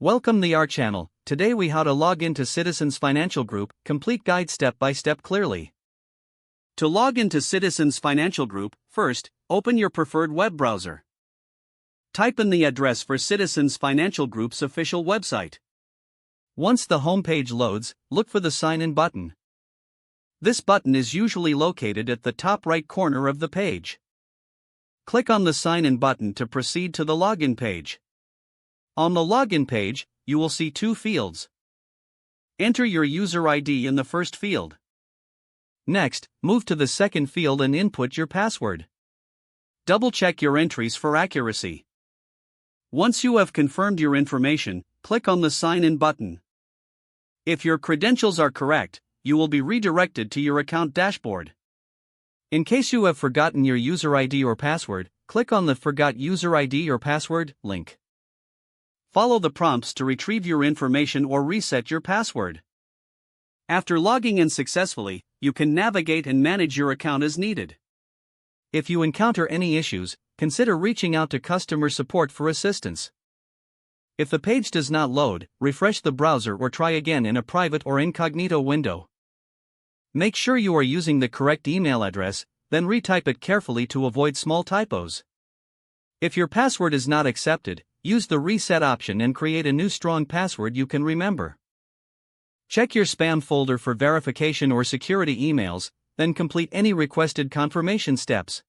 Welcome to our channel. Today we how to log into Citizens Financial Group, complete guide step by step clearly. To log into Citizens Financial Group, first, open your preferred web browser. Type in the address for Citizens Financial Group's official website. Once the homepage loads, look for the Sign In button. This button is usually located at the top right corner of the page. Click on the Sign In button to proceed to the login page. On the login page, you will see two fields. Enter your user ID in the first field. Next, move to the second field and input your password. Double-check your entries for accuracy. Once you have confirmed your information, click on the Sign In button. If your credentials are correct, you will be redirected to your account dashboard. In case you have forgotten your user ID or password, click on the Forgot User ID or Password link. Follow the prompts to retrieve your information or reset your password. After logging in successfully, you can navigate and manage your account as needed. If you encounter any issues, consider reaching out to customer support for assistance. If the page does not load, refresh the browser or try again in a private or incognito window. Make sure you are using the correct email address, then retype it carefully to avoid small typos. If your password is not accepted, use the reset option and create a new strong password you can remember. Check your spam folder for verification or security emails, then complete any requested confirmation steps.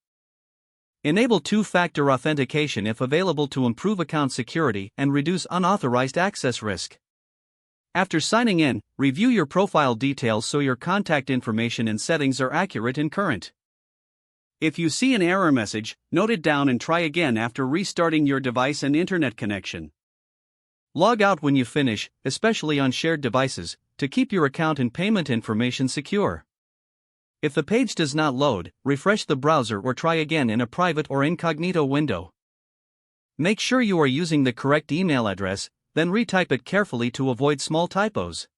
Enable two-factor authentication if available to improve account security and reduce unauthorized access risk. After signing in, review your profile details so your contact information and settings are accurate and current. If you see an error message, note it down and try again after restarting your device and internet connection. Log out when you finish, especially on shared devices, to keep your account and payment information secure. If the page does not load, refresh the browser or try again in a private or incognito window. Make sure you are using the correct email address, then retype it carefully to avoid small typos.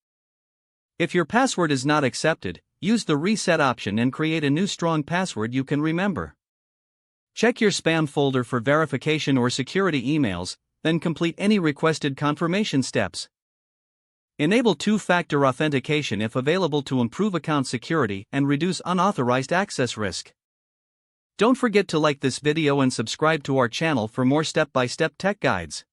If your password is not accepted, use the reset option and create a new strong password you can remember. Check your spam folder for verification or security emails, then complete any requested confirmation steps. Enable two-factor authentication if available to improve account security and reduce unauthorized access risk. Don't forget to like this video and subscribe to our channel for more step-by-step tech guides.